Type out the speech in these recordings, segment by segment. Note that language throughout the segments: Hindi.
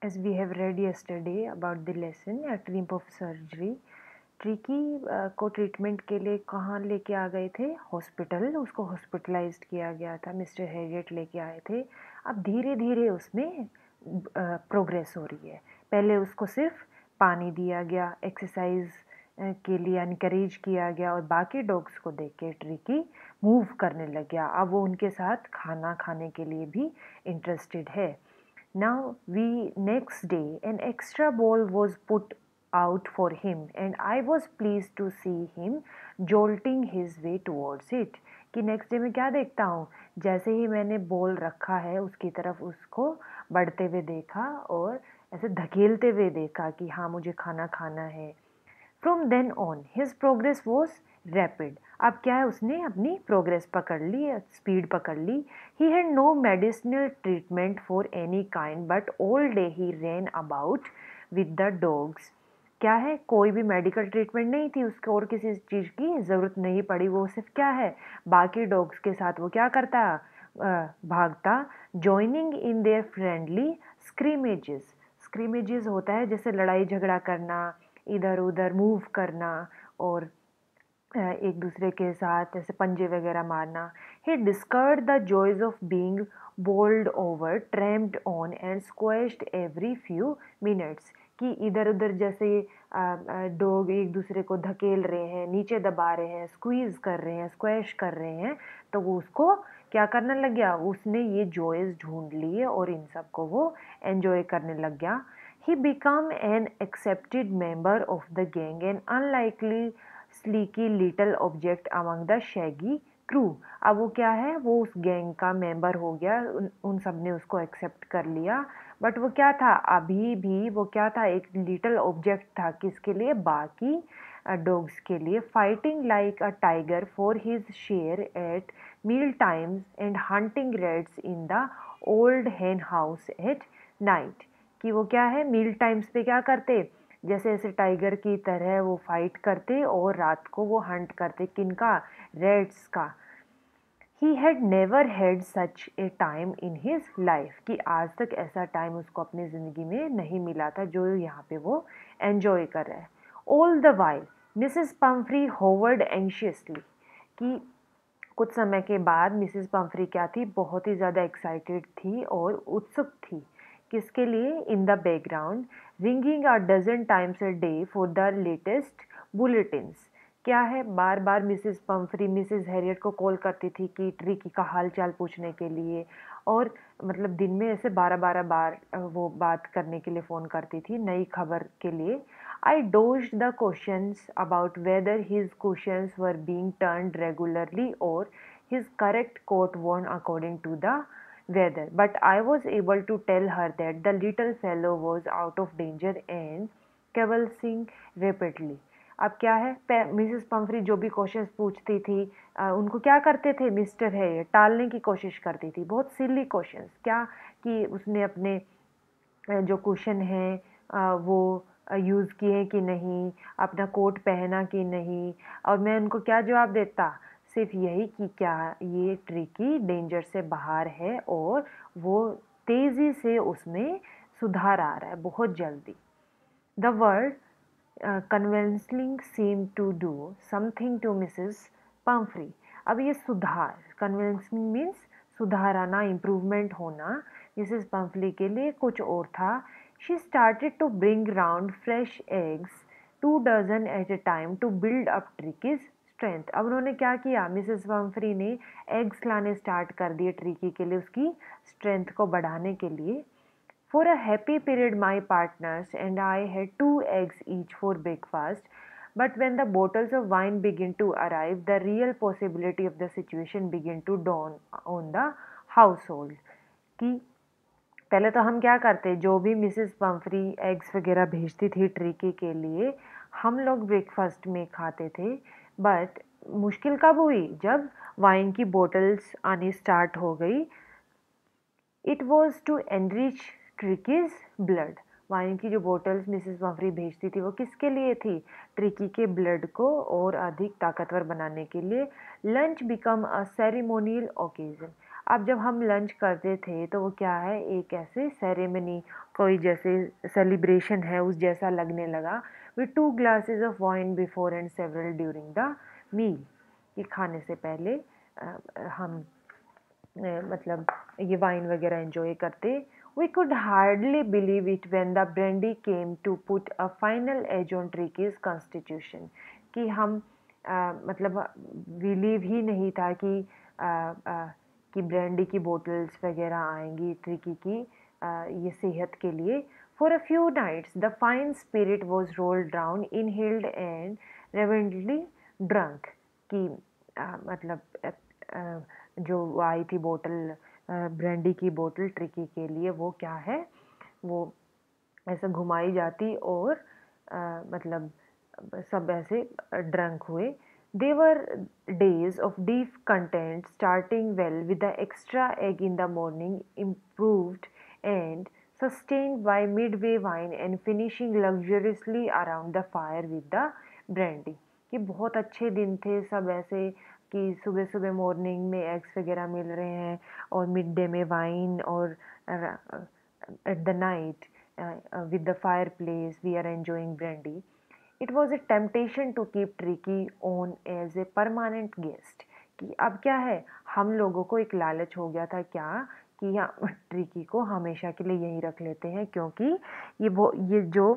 As we have read yesterday about the lesson at Rimp of Surgery, tricky को ट्रीटमेंट के लिए कहाँ लेके आ गए थे? हॉस्पिटल। उसको हॉस्पिटलाइज्ड किया गया था, मिस्टर हैरियट लेके आए थे। अब धीरे धीरे उसमें प्रोग्रेस हो रही है। पहले उसको सिर्फ पानी दिया गया, एक्सरसाइज के लिए इनकरेज किया गया और बाकी डॉग्स को देख के ट्रिकी मूव करने लग गया। अब वो उनके साथ खाना खाने के लिए भी इंटरेस्टेड है। Now we next day an extra bowl was put out for him and I was pleased to see him jolting his way towards it। कि नेक्स्ट डे में क्या देखता हूँ, जैसे ही मैंने बोल रखा है उसकी तरफ उसको बढ़ते हुए देखा और ऐसे धकेलते हुए देखा कि हाँ मुझे खाना खाना है। From then on his progress was rapid. अब क्या है, उसने अपनी प्रोग्रेस पकड़ ली, स्पीड पकड़ ली। He had no medicinal treatment for any kind but all day he ran about with the dogs. क्या है, कोई भी मेडिकल ट्रीटमेंट नहीं थी उसको और किसी चीज़ की ज़रूरत नहीं पड़ी। वो सिर्फ क्या है, बाकी डॉग्स के साथ वो क्या करता, भागता। Joining in their friendly scrimmages. Scrimmages होता है जैसे लड़ाई झगड़ा करना, इधर उधर मूव करना और एक दूसरे के साथ ऐसे पंजे वगैरह मारना। He discovered the joys of being bowled over, trampled on and squashed every few minutes. कि इधर उधर जैसे डॉग एक दूसरे को धकेल रहे हैं, नीचे दबा रहे हैं, स्क्वीज कर रहे हैं, स्क्वैश कर रहे हैं, तो वो उसको क्या करने लग गया, उसने ये जॉयज ढूंढ लिए और इन सब को वो एंजॉय करने लग गया। He became an accepted member of the gang, an unlikely sleeky little object among the shaggy crew। अब वो क्या है, वो उस गैंग का मेंबर हो गया, उन सब ने उसको एक्सेप्ट कर लिया। बट वो क्या था, अभी भी वो क्या था, एक लिटिल ऑब्जेक्ट था। किसके लिए, बाकी डॉग्स के लिए। Fighting like a tiger for his share at meal times and hunting rats in the old hen house at night. कि वो क्या है, मील टाइम्स पे क्या करते, जैसे ऐसे टाइगर की तरह वो फाइट करते और रात को वो हंट करते। किनका, रेड्स का। He had never had such A time in his life. कि आज तक ऐसा टाइम उसको अपनी ज़िंदगी में नहीं मिला था जो यहाँ पे वो एंजॉय कर रहा है। All the while Mrs Pomfrey hovered anxiously. कि कुछ समय के बाद मिसेस पम्फ्री क्या थी, बहुत ही ज़्यादा एक्साइटेड थी और उत्सुक थी। किसके लिए, in the background ringing a dozen times a day for the latest bulletins. क्या है, बार बार मिसेस पम्फ्री मिसेस हैरियट को कॉल करती थी कि ट्रिकी का हाल चाल पूछने के लिए, और मतलब दिन में ऐसे 12-12 बार वो बात करने के लिए फ़ोन करती थी नई खबर के लिए। I dodged the questions about whether his cushions were being turned regularly or his correct coat worn according to the weather, but I was able to tell her that the little fellow was out of danger and convulsing rapidly। अब क्या है, मिसेस पम्फ्री जो भी क्वेश्चंस पूछती थी उनको क्या करते थे, मिस्टर है टालने की कोशिश करती थी। बहुत सिली क्वेश्चंस, क्या कि उसने अपने जो कुशन हैं वो यूज़ किए कि नहीं, अपना कोट पहना कि नहीं। और मैं उनको क्या जवाब देता, सिर्फ यही कि क्या ये ट्रिकी डेंजर से बाहर है और वो तेज़ी से उसमें सुधार आ रहा है बहुत जल्दी। The word convincing seem to do something to Mrs Pumphrey. अब ये सुधार, कन्विंसिंग मीन्स सुधार आना, इम्प्रूवमेंट होना, मिसेस पम्फ्री के लिए कुछ और था। She started to bring round fresh eggs 2 dozen at a time to build up Tricki's strength. अब उन्होंने क्या किया, मिसेस पम्फ्री ने एग्स लाने स्टार्ट कर दिए ट्रिकी के लिए, उसकी स्ट्रेंथ को बढ़ाने के लिए। For a happy period, my partners and I had 2 eggs each for breakfast. But when the bottles of wine began to arrive, the real possibility of the situation began to dawn on the household। कि पहले तो हम क्या करते, जो भी मिसेस पम्फ्री एग्स वगैरह भेजती थी ट्रिकी के लिए, हम लोग ब्रेकफास्ट में खाते थे। बट मुश्किल कब हुई, जब वाइन की बोतल्स आनी स्टार्ट हो गई। It was to enrich Tricki's blood. Wine की जो बोतल्स मिसेस पम्फ्री भेजती थी वो किसके लिए थी, ट्रिकी के ब्लड को और अधिक ताकतवर बनाने के लिए। Lunch become a ceremonial occasion. अब जब हम लंच करते थे तो वो क्या है, एक ऐसे सेरेमनी, कोई जैसे सेलिब्रेशन है उस जैसा लगने लगा। With 2 glasses of wine before and several during the meal, कि खाने से पहले हम मतलब ये वाइन वगैरह एंजॉय करते। We could hardly believe it when the brandy came to put a final edge on Tricki's constitution, कि हम मतलब बिलीव ही नहीं था कि ब्रांडी की बोतल्स वगैरह आएंगी ट्रिकी की ये सेहत के लिए। For a few nights the fine spirit was rolled down inhaled and reverently drunk, कि मतलब जो आई थी बोतल ब्रांडी की बोतल ट्रिकी के लिए, वो क्या है, वो ऐसे घुमाई जाती और मतलब सब ऐसे ड्रंक हुए। They were days of deep content, starting well with the extra egg in the morning, improved and sustained by midway wine, and finishing luxuriously around the fire with the brandy। कि बहुत अच्छे दिन थे सब ऐसे, कि सुबह सुबह मॉर्निंग में एग्स वगैरह मिल रहे हैं और मिड डे में वाइन, और at the night with the fireplace we are enjoying brandy। It was a temptation to keep Tricky on as a permanent guest, कि अब क्या है, हम लोगों को एक लालच हो गया था क्या, कि यहाँ ट्रिकी को हमेशा के लिए यहीं रख लेते हैं, क्योंकि ये जो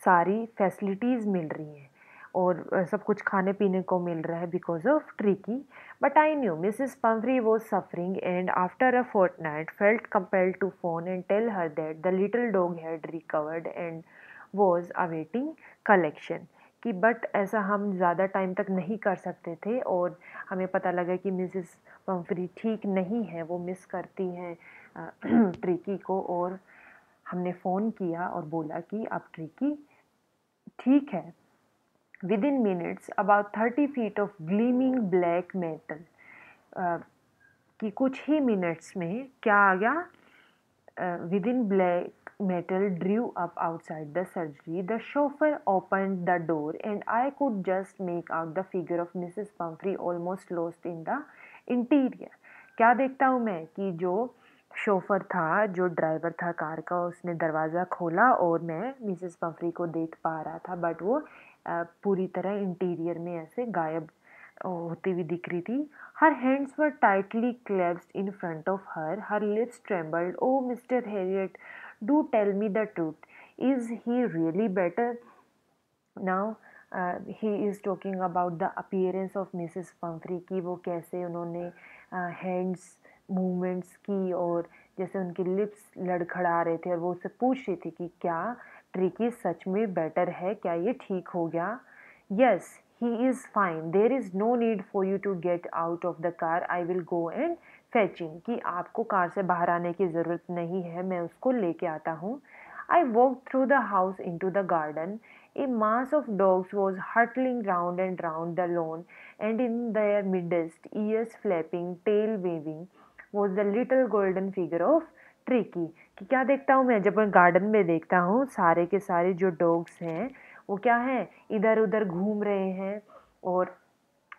सारी फैसिलिटीज़ मिल रही हैं और सब कुछ खाने पीने को मिल रहा है because of Tricki. But I knew Mrs Pumphrey was suffering and after a fortnight felt compelled to phone and tell her that the little dog had recovered and was awaiting collection. कि बट ऐसा हम ज़्यादा टाइम तक नहीं कर सकते थे और हमें पता लगा कि मिसेस पम्फ्री ठीक नहीं है, वो मिस करती हैं ट्रिकी को, और हमने फ़ोन किया और बोला कि अब ट्रिकी ठीक है। Within minutes, about 30 feet of gleaming black metal, कि कुछ ही मिनट्स में क्या आ गया, within black metal drew up outside the surgery. The chauffeur opened the door and I could just make out the figure of Mrs. Pumphrey almost lost in the interior। क्या देखता हूँ मैं, कि जो शोफर था, जो ड्राइवर था कार का, उसने दरवाज़ा खोला और मैं मिसेस पम्फ्री को देख पा रहा था, बट वो पूरी तरह इंटीरियर में ऐसे गायब होती हुई दिख रही थी। Her hands were tightly clasped in front of her lips trembled. Oh mister Herriot, do tell me the truth, is he really better now. He is talking about the appearance of Mrs Pumphrey, की वो कैसे उन्होंने हैंड्स मूवमेंट्स की और जैसे उनके लिप्स लड़खड़ा रहे थे, और वो उससे पूछ रही थी कि क्या ट्रिकी सच में बेटर है, क्या ये ठीक हो गया। Yes he is fine, there is no need for you to get out of the car, I will go and fetching, कि आपको कार से बाहर आने की ज़रूरत नहीं है, मैं उसको लेके आता हूँ। I walked through the house into the garden. A mass of dogs was hurtling round and round the lawn, and in their midst, ears flapping, tail waving, was the little golden figure of Tricky। कि क्या देखता हूँ मैं, जब मैं गार्डन में देखता हूँ सारे के सारे जो डॉग्स हैं वो क्या है, इधर उधर घूम रहे हैं और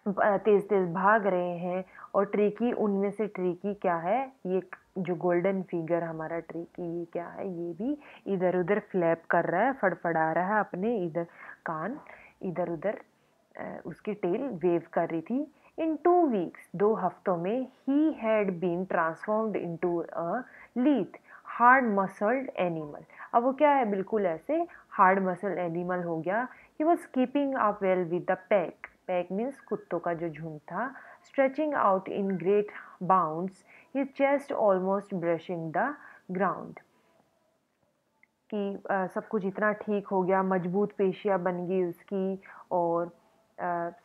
तेज तेज भाग रहे हैं, और ट्रिकी उनमें से, ट्रिकी क्या है, ये जो गोल्डन फिगर हमारा ट्रिकी, ये क्या है, ये भी इधर उधर फ्लैप कर रहा है, फड़फड़ा रहा है अपने इधर कान, इधर उधर उसकी टेल वेव कर रही थी। इन 2 weeks, 2 हफ्तों में, he had been transformed into a lithe hard muscled animal. अब वो क्या है, बिल्कुल ऐसे हार्ड मसल एनिमल हो गया। He was keeping up well with the pack, pack means कुत्तों का जो झुंड था। Stretching out in great bounds, his chest almost brushing the ground. कि सब कुछ इतना ठीक हो गया, मजबूत पेशियाँ बन गई उसकी, और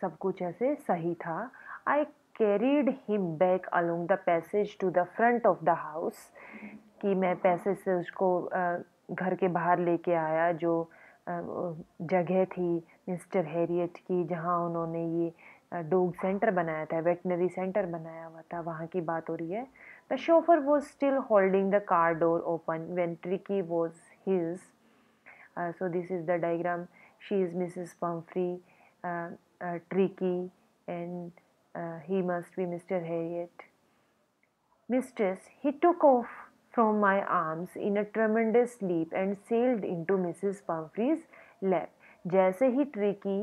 सब कुछ ऐसे सही था। I carried him back along the passage to the front of the house, कि मैं पैसेज से उसको घर के बाहर लेके आया, जो जगह थी मिस्टर हैरियट की जहाँ उन्होंने ये डॉग सेंटर बनाया था, वेटनरी सेंटर बनाया हुआ था, वहाँ की बात हो रही है। The chauffeur was still holding the car door open when tricky was his। So this is the diagram. She is Mrs. Pumphrey, Tricky, and he must be Mr. Harriet। Mistress, he took off from my arms in a tremendous leap and sailed into Mrs. Pumphrey's lap. जैसे ही ट्रिकी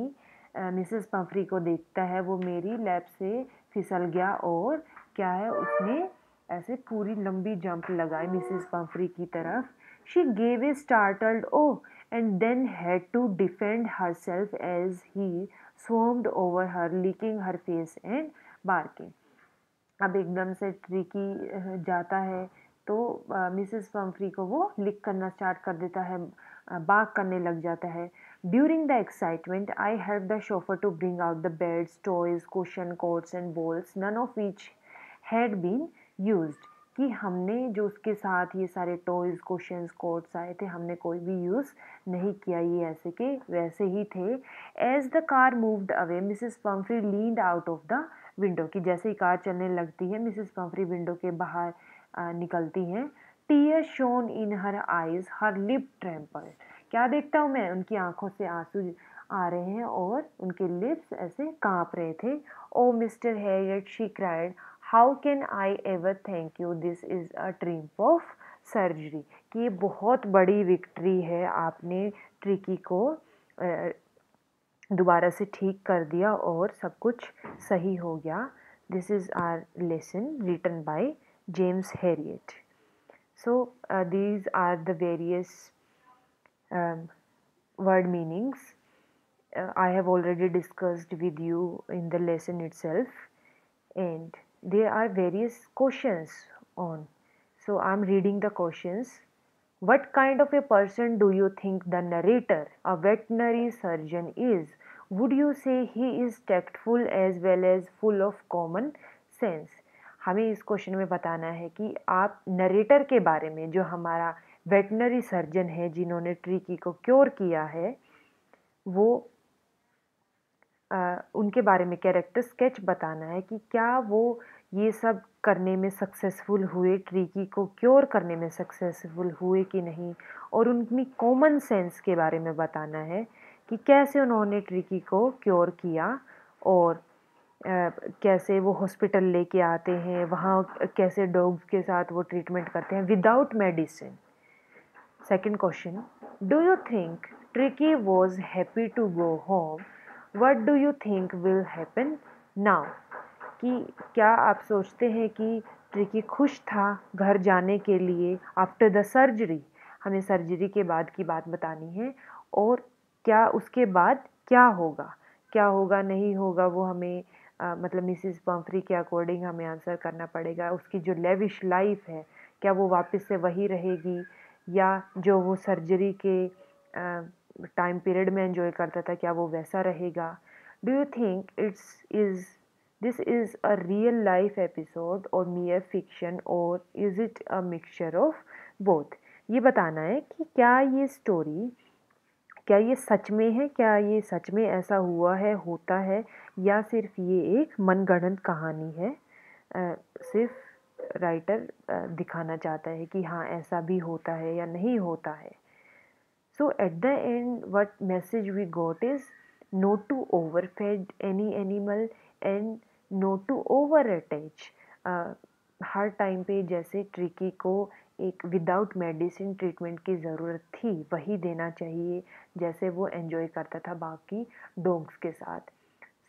मिसेस पम्फ्री को देखता है वो मेरी लैप से फिसल गया और क्या है उसने ऐसे पूरी लंबी जंप लगाई मिसेस पम्फ्री की तरफ. She gave a startled oh and then had to defend herself as he swarmed over her, licking her face and barking. अब एकदम से ट्रिकी जाता है तो मिसेस पम्फ्री को वो लिक करना स्टार्ट कर देता है, बाक करने लग जाता है. During the excitement I help the chauffeur to bring out the beds, toys, cushion, coats and balls, none of which had been used. कि हमने जो उसके साथ ये सारे टॉयज, कुशंस, कोट्स आए थे हमने कोई भी यूज़ नहीं किया, ये ऐसे के वैसे ही थे. As the car moved away Mrs Pumphrey leaned out of the window. की जैसे ही कार चलने लगती है मिसेस पम्फ्री विंडो के बाहर निकलती हैं. Tear shone in her eyes, her lip trembled. क्या देखता हूँ मैं, उनकी आंखों से आंसू आ रहे हैं और उनके लिप्स ऐसे कांप रहे थे. Oh mister Herriot, she cried, how can I ever thank you, this is a triumph of surgery. कि ये बहुत बड़ी विक्ट्री है, आपने ट्रिकी को दोबारा से ठीक कर दिया और सब कुछ सही हो गया. This is our lesson written by James Herriot. So these are the various word meanings I have already discussed with you in the lesson itself, and there are various questions on. So I'm reading the questions. What kind of a person do you think the narrator, a veterinary surgeon, is? Would you say he is tactful as well as full of common sense? हमें इस क्वेश्चन में बताना है कि आप नरेटर के बारे में, जो हमारा वेटनरी सर्जन है जिन्होंने ट्रिकी को क्योर किया है, वो उनके बारे में कैरेक्टर स्केच बताना है कि क्या वो ये सब करने में सक्सेसफुल हुए, ट्रिकी को क्योर करने में सक्सेसफुल हुए कि नहीं. और उनकी कॉमन सेंस के बारे में बताना है कि कैसे उन्होंने ट्रिकी को क्योर किया और कैसे वो हॉस्पिटल लेके आते हैं, वहाँ कैसे डॉग्स के साथ वो ट्रीटमेंट करते हैं without medicine. Second question, do you think Tricki was happy to go home? What do you think will happen now? कि क्या आप सोचते हैं कि ट्रिकी खुश था घर जाने के लिए आफ्टर द सर्जरी? हमें सर्जरी के बाद की बात बतानी है और क्या उसके बाद क्या होगा, क्या होगा नहीं होगा वो हमें मतलब मिसिस पम्फ्री के अकॉर्डिंग हमें आंसर करना पड़ेगा. उसकी जो लेविश लाइफ है क्या वो वापस से वही रहेगी या जो वो सर्जरी के टाइम पीरियड में एंजॉय करता था क्या वो वैसा रहेगा? Do you think this is a real life episode or mere fiction or is it a mixture of both? ये बताना है कि क्या ये स्टोरी, क्या ये सच में है, क्या ये सच में ऐसा हुआ है, होता है, या सिर्फ ये एक मनगढ़ंत कहानी है. सिर्फ राइटर दिखाना चाहता है कि हाँ ऐसा भी होता है या नहीं होता है. So at the end what message we got is not to overfeed any animal and not to over attach. Her time पे जैसे ट्रिकी को एक विदाउट मेडिसिन ट्रीटमेंट की ज़रूरत थी वही देना चाहिए जैसे वो एंजॉय करता था बाकी डॉग्स के साथ.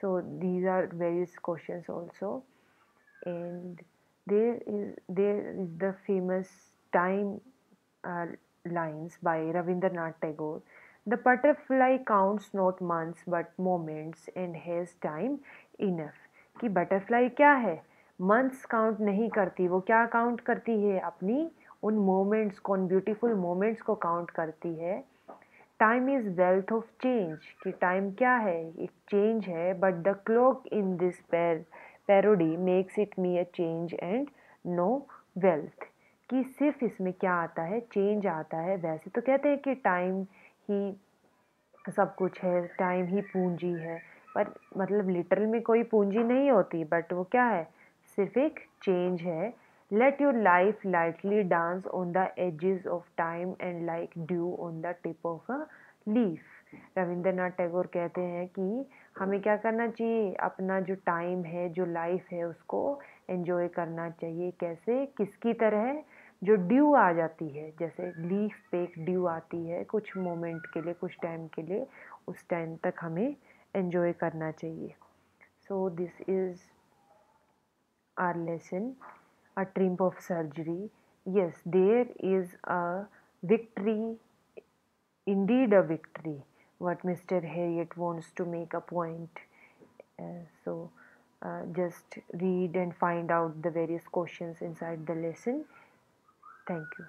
So these are various questions also and there is the famous time lines by Rabindranath Tagore. The butterfly counts not months but moments and has time enough. कि बटरफ्लाई क्या है, मंथ्स काउंट नहीं करती, वो क्या काउंट करती है, अपनी उन मोमेंट्स को, उन ब्यूटीफुल मोमेंट्स को काउंट करती है. Time is wealth of change. कि टाइम क्या है, एक चेंज है. But the clock in this parody makes it me a change and no wealth. कि सिर्फ इसमें क्या आता है, चेंज आता है. वैसे तो कहते हैं कि टाइम ही सब कुछ है, टाइम ही पूंजी है, पर मतलब लिटरल में कोई पूंजी नहीं होती, बट वो क्या है, सिर्फ एक चेंज है. Let your life lightly dance on the edges of time and like dew on the tip of a leaf. Rabindranath Tagore कहते हैं कि हमें क्या करना चाहिए, अपना जो टाइम है, जो लाइफ है, उसको एंजॉय करना चाहिए। कैसे, किसकी तरह, जो ड्यू आ जाती है, जैसे लीफ पे एक ड्यू आती है कुछ मोमेंट के लिए, कुछ टाइम के लिए, उस टाइम तक हमें एंजॉय करना चाहिए। So this is our lesson, a triumph of surgery. Yes, there is a victory, indeed a victory, what Mr. Harriet wants to make a point. Just read and find out the various questions inside the lesson. Thank you.